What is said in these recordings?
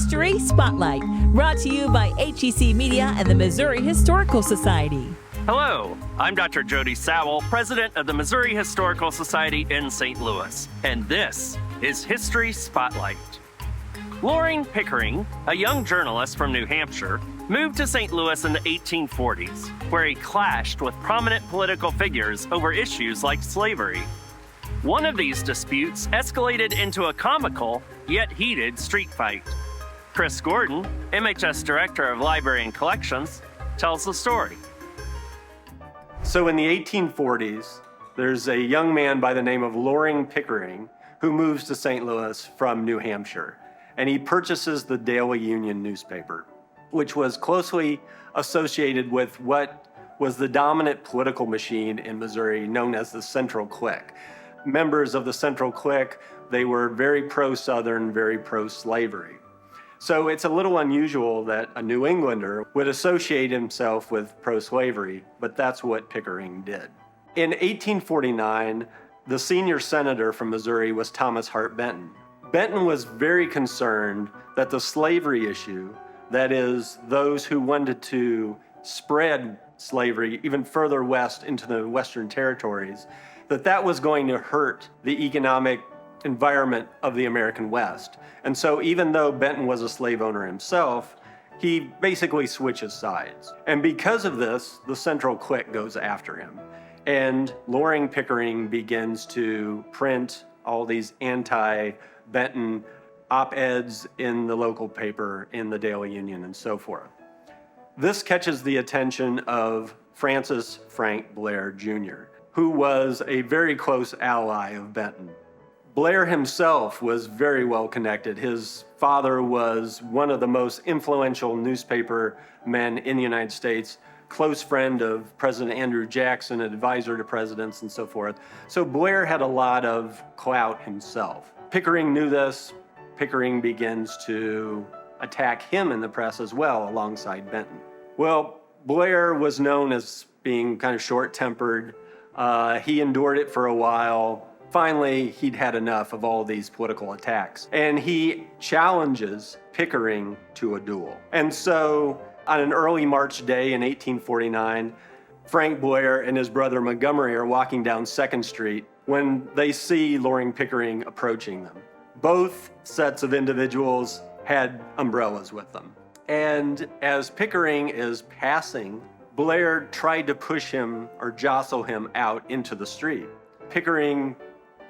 History Spotlight, brought to you by HEC Media and the Missouri Historical Society. Hello, I'm Dr. Jody Sowell, president of the Missouri Historical Society in St. Louis, and this is History Spotlight. Loring Pickering, a young journalist from New Hampshire, moved to St. Louis in the 1840s, where he clashed with prominent political figures over issues like slavery. One of these disputes escalated into a comical, yet heated street fight. Chris Gordon, MHS Director of Library and Collections, tells the story. So in the 1840s, there's a young man by the name of Loring Pickering who moves to St. Louis from New Hampshire, and he purchases the Daily Union newspaper, which was closely associated with what was the dominant political machine in Missouri known as the Central Clique. Members of the Central Clique, they were very pro-Southern, very pro-slavery. So it's a little unusual that a New Englander would associate himself with pro-slavery, but that's what Pickering did. In 1849, the senior senator from Missouri was Thomas Hart Benton. Benton was very concerned that the slavery issue, that is, those who wanted to spread slavery even further west into the Western territories, that was going to hurt the economic environment of the American West. And so even though Benton was a slave owner himself, he basically switches sides. And because of this, the Central Clique goes after him. And Loring Pickering begins to print all these anti-Benton op-eds in the local paper, in the Daily Union, and so forth. This catches the attention of Francis Frank Blair Jr., who was a very close ally of Benton. Blair himself was very well connected. His father was one of the most influential newspaper men in the United States, close friend of President Andrew Jackson, an advisor to presidents and so forth. So Blair had a lot of clout himself. Pickering knew this. Pickering begins to attack him in the press as well, alongside Benton. Well, Blair was known as being kind of short-tempered. He endured it for a while. Finally, he'd had enough of all these political attacks, and he challenges Pickering to a duel. And so, on an early March day in 1849, Frank Blair and his brother Montgomery are walking down 2nd Street when they see Loring Pickering approaching them. Both sets of individuals had umbrellas with them. And as Pickering is passing, Blair tried to push him or jostle him out into the street. Pickering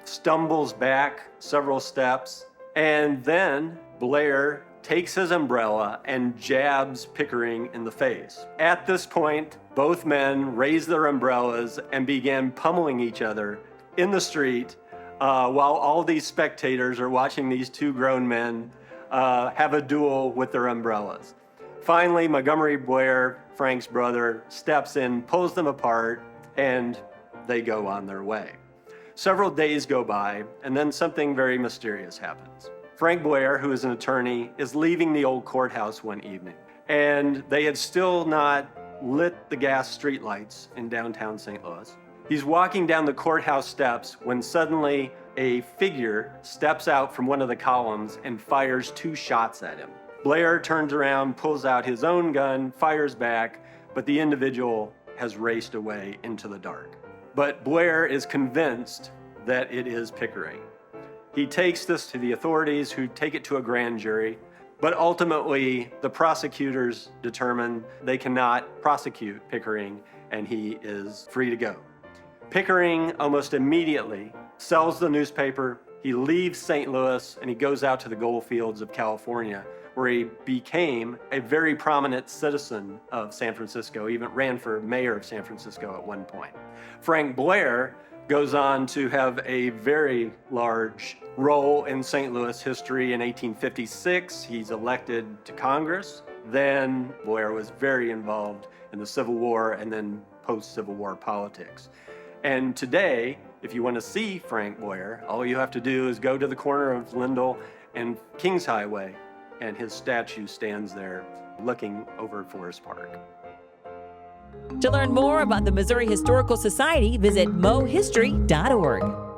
stumbles back several steps, and then Blair takes his umbrella and jabs Pickering in the face. At this point, both men raised their umbrellas and began pummeling each other in the street while all these spectators are watching these two grown men have a duel with their umbrellas. Finally, Montgomery Blair, Frank's brother, steps in, pulls them apart, and they go on their way. Several days go by, and then something very mysterious happens. Frank Blair, who is an attorney, is leaving the old courthouse one evening, and they had still not lit the gas streetlights in downtown St. Louis. He's walking down the courthouse steps when suddenly a figure steps out from one of the columns and fires 2 shots at him. Blair turns around, pulls out his own gun, fires back, but the individual has raced away into the dark. But Blair is convinced that it is Pickering. He takes this to the authorities, who take it to a grand jury, but ultimately the prosecutors determine they cannot prosecute Pickering, and he is free to go. Pickering almost immediately sells the newspaper. He leaves St. Louis and he goes out to the gold fields of California, where he became a very prominent citizen of San Francisco, even ran for mayor of San Francisco at one point. Frank Blair goes on to have a very large role in St. Louis history. In 1856, he's elected to Congress. Then Blair was very involved in the Civil War and then post-Civil War politics. And today, if you want to see Frank Blair, all you have to do is go to the corner of Lindell and Kings Highway, and his statue stands there looking over Forest Park. To learn more about the Missouri Historical Society, visit mohistory.org.